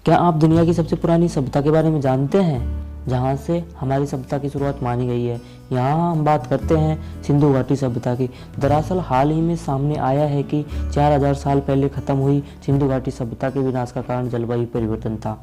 क्या आप दुनिया की सबसे पुरानी सभ्यता के बारे में जानते हैं, जहाँ से हमारी सभ्यता की शुरुआत मानी गई है? यहाँ हम बात करते हैं सिंधु घाटी सभ्यता की। दरअसल हाल ही में सामने आया है कि 4000 साल पहले खत्म हुई सिंधु घाटी सभ्यता के विनाश का कारण जलवायु परिवर्तन था।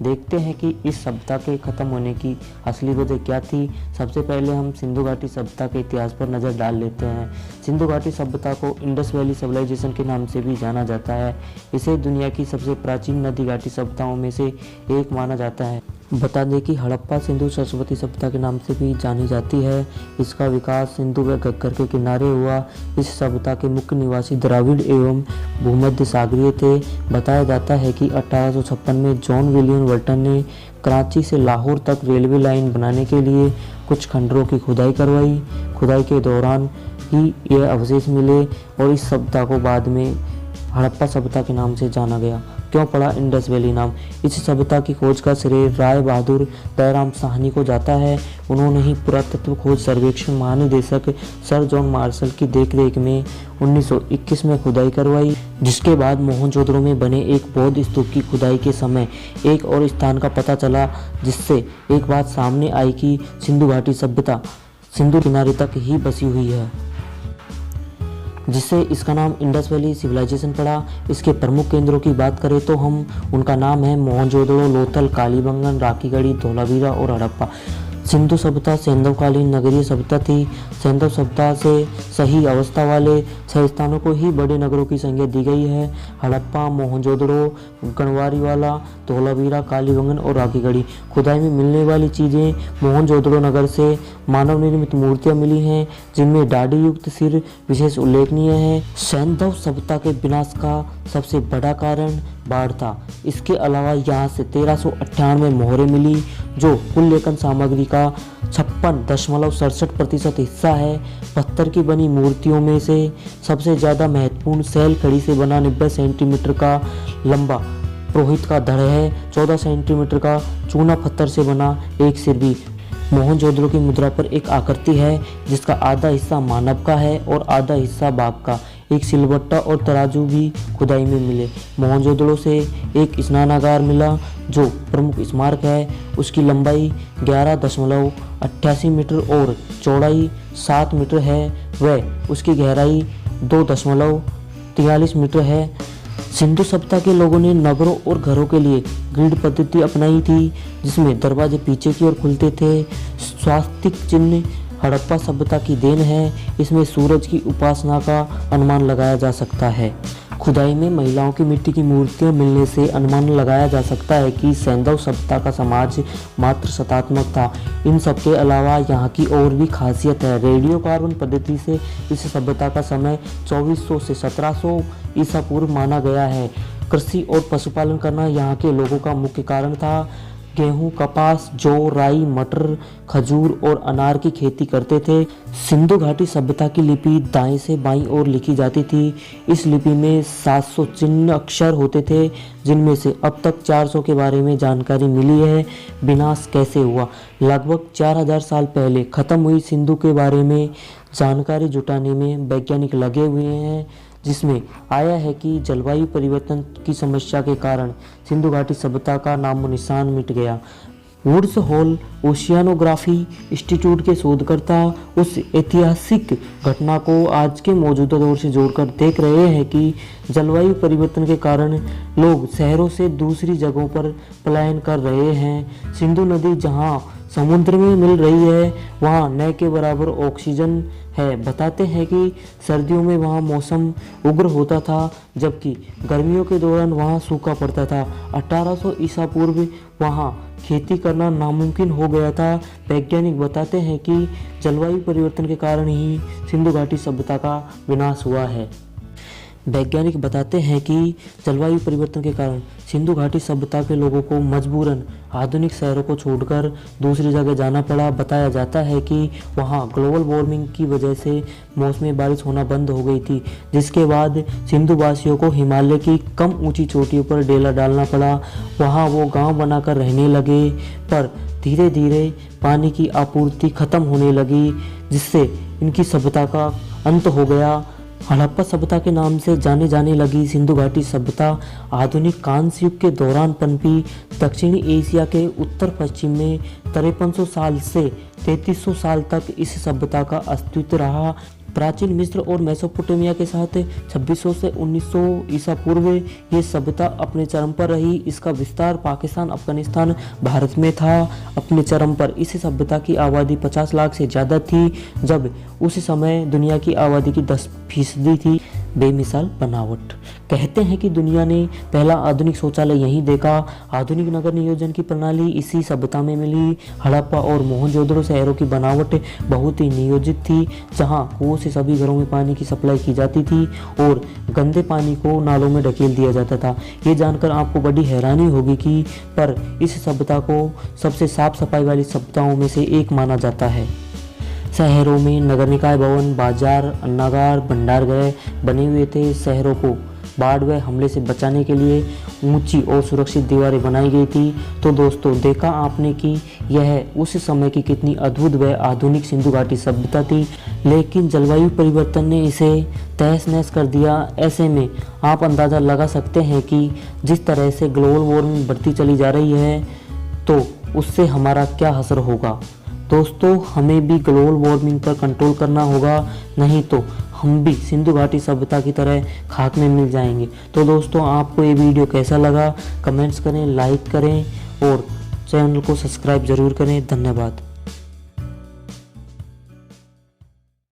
देखते हैं कि इस सभ्यता के खत्म होने की असली वजह क्या थी। सबसे पहले हम सिंधु घाटी सभ्यता के इतिहास पर नज़र डाल लेते हैं। सिंधु घाटी सभ्यता को इंडस वैली सिविलाइजेशन के नाम से भी जाना जाता है। इसे दुनिया की सबसे प्राचीन नदी घाटी सभ्यताओं में से एक माना जाता है। बता दें कि हड़प्पा सिंधु सरस्वती सभ्यता के नाम से भी जानी जाती है। इसका विकास सिंधु व घग्गर के किनारे हुआ। इस सभ्यता के मुख्य निवासी द्रविड़ एवं भूमध्य सागरीय थे। बताया जाता है कि 1856 में जॉन विलियम वर्टन ने कराची से लाहौर तक रेलवे लाइन बनाने के लिए कुछ खंडरों की खुदाई करवाई। खुदाई के दौरान ही यह अवशेष मिले और इस सभ्यता को बाद में हड़प्पा सभ्यता के नाम से जाना गया। क्यों पड़ा इंडस वैली नाम? इस सभ्यता की खोज का श्रेय राय बहादुर दयाराम साहनी को जाता है। उन्होंने ही पुरातत्व खोज सर्वेक्षण महानिदेशक सर जॉन मार्शल की देखरेख में 1921 में खुदाई करवाई, जिसके बाद मोहनजोदड़ो में बने एक बौद्ध स्तूप की खुदाई के समय एक और स्थान का पता चला, जिससे एक बात सामने आई कि सिंधु घाटी सभ्यता सिंधु किनारे तक ही बसी हुई है, जिससे इसका नाम इंडस वैली सिविलाइजेशन पड़ा। इसके प्रमुख केंद्रों की बात करें तो उनका नाम है मोहनजोदड़ो, लोथल, कालीबंगन, राखीगढ़ी, धोलावीरा और हड़प्पा। सिंधु सभ्यता सैंधवकालीन नगरीय सभ्यता थी। सैंधव सभ्यता से सही अवस्था वाले 6 स्थानों को ही बड़े नगरों की संज्ञा दी गई है। हड़प्पा, मोहनजोदड़ो, गणवारीवाला, धोलावीरा, कालीबंगन और राखीगढ़ी। खुदाई में मिलने वाली चीज़ें: मोहनजोदड़ो नगर से मानव निर्मित मूर्तियां मिली हैं, जिनमें दाढ़ी युक्त सिर विशेष उल्लेखनीय है। सैंधव सभ्यता के विनाश का सबसे बड़ा कारण बाढ़ था। इसके अलावा यहाँ से 1398 मोहरें मिली, जो कुल लेखन सामग्री का 56.67% हिस्सा है। पत्थर की बनी मूर्तियों में से सबसे ज़्यादा महत्वपूर्ण सैल खड़ी से बना 90 सेंटीमीटर का लंबा पुरोहित का धड़ है। 14 सेंटीमीटर का चूना पत्थर से बना एक सिर भी। मोहनजोदड़ो की मुद्रा पर एक आकृति है, जिसका आधा हिस्सा मानव का है और आधा हिस्सा बाघ का। एक सिलबट्टा और तराजू भी खुदाई में मिले। मोहनजोदड़ो से एक स्नानागार मिला, जो प्रमुख स्मारक है। उसकी लंबाई 11.88 मीटर और चौड़ाई 7 मीटर है। वह उसकी गहराई 2.43 मीटर है। सिंधु सभ्यता के लोगों ने नगरों और घरों के लिए ग्रिड पद्धति अपनाई थी, जिसमें दरवाजे पीछे की ओर खुलते थे। स्वास्तिक चिन्ह हड़प्पा सभ्यता की देन है। इसमें सूरज की उपासना का अनुमान लगाया जा सकता है। खुदाई में महिलाओं की मिट्टी की मूर्तियां मिलने से अनुमान लगाया जा सकता है कि सैंधव सभ्यता का समाज मात्र सत्तात्मक था। इन सब के अलावा यहाँ की और भी खासियत है। रेडियो कार्बन पद्धति से इस सभ्यता का समय 2400 से 1700 ईसा पूर्व माना गया है। कृषि और पशुपालन करना यहाँ के लोगों का मुख्य कारण था। गेहूं, कपास, जौ, राई, मटर, खजूर और अनार की खेती करते थे। सिंधु घाटी सभ्यता की लिपि दाएं से बाईं ओर लिखी जाती थी। इस लिपि में 700 चिन्ह अक्षर होते थे, जिनमें से अब तक 400 के बारे में जानकारी मिली है। विनाश कैसे हुआ? लगभग 4000 साल पहले खत्म हुई सिंधु के बारे में जानकारी जुटाने में वैज्ञानिक लगे हुए हैं, जिसमें आया है कि जलवायु परिवर्तन की समस्या के कारण सिंधु घाटी सभ्यता का नामो निशान मिट गया। वुड्स होल ओशियानोग्राफी इंस्टीट्यूट के शोधकर्ता उस ऐतिहासिक घटना को आज के मौजूदा दौर से जोड़कर देख रहे हैं कि जलवायु परिवर्तन के कारण लोग शहरों से दूसरी जगहों पर पलायन कर रहे हैं। सिंधु नदी जहां समुद्र में मिल रही है, वहाँ न के बराबर ऑक्सीजन है। बताते हैं कि सर्दियों में वहाँ मौसम उग्र होता था, जबकि गर्मियों के दौरान वहाँ सूखा पड़ता था। 1800 ईसा पूर्व वहाँ खेती करना नामुमकिन हो गया था। वैज्ञानिक बताते हैं कि जलवायु परिवर्तन के कारण ही सिंधु घाटी सभ्यता का विनाश हुआ है। वैज्ञानिक बताते हैं कि जलवायु परिवर्तन के कारण सिंधु घाटी सभ्यता के लोगों को मजबूरन आधुनिक शहरों को छोड़कर दूसरी जगह जाना पड़ा। बताया जाता है कि वहां ग्लोबल वार्मिंग की वजह से मौसमी बारिश होना बंद हो गई थी, जिसके बाद सिंधु वासियों को हिमालय की कम ऊंची चोटियों पर डेरा डालना पड़ा। वहां वो गांव बनाकर रहने लगे, पर धीरे धीरे पानी की आपूर्ति खत्म होने लगी, जिससे इनकी सभ्यता का अंत हो गया। हड़प्पा सभ्यता के नाम से जाने जाने लगी सिंधु घाटी सभ्यता आधुनिक कांस्य युग के दौरान पनपी। दक्षिणी एशिया के उत्तर पश्चिम में 5300 साल से 3300 साल तक इस सभ्यता का अस्तित्व रहा। प्राचीन मिस्र और मेसोपोटामिया के साथ 2600 से 1900 ईसा पूर्व ये सभ्यता अपने चरम पर रही। इसका विस्तार पाकिस्तान, अफगानिस्तान, भारत में था। अपने चरम पर इस सभ्यता की आबादी 50 लाख से ज़्यादा थी, जब उस समय दुनिया की आबादी की 10% थी। बेमिसाल बनावट। कहते हैं कि दुनिया ने पहला आधुनिक शौचालय यहीं देखा। आधुनिक नगर नियोजन की प्रणाली इसी सभ्यता में मिली। हड़प्पा और मोहनजोदड़ो शहरों की बनावट बहुत ही नियोजित थी, जहां कुओं से सभी घरों में पानी की सप्लाई की जाती थी और गंदे पानी को नालों में ढकेल दिया जाता था। ये जानकर आपको बड़ी हैरानी होगी कि पर इस सभ्यता को सबसे साफ सफाई वाली सभ्यताओं में से एक माना जाता है। शहरों में नगर निकाय भवन, बाजार, अन्नागार, भंडारगृह बने हुए थे। शहरों को बाढ़ व हमले से बचाने के लिए ऊंची और सुरक्षित दीवारें बनाई गई थी। तो दोस्तों, देखा आपने कि यह उस समय की कितनी अद्भुत व आधुनिक सिंधु घाटी सभ्यता थी, लेकिन जलवायु परिवर्तन ने इसे तहस नहस कर दिया। ऐसे में आप अंदाज़ा लगा सकते हैं कि जिस तरह से ग्लोबल वार्मिंग बढ़ती चली जा रही है, तो उससे हमारा क्या असर होगा। दोस्तों, हमें भी ग्लोबल वार्मिंग पर कंट्रोल करना होगा, नहीं तो हम भी सिंधु घाटी सभ्यता की तरह खाक में मिल जाएंगे। तो दोस्तों, आपको ये वीडियो कैसा लगा कमेंट्स करें, लाइक करें और चैनल को सब्सक्राइब जरूर करें। धन्यवाद।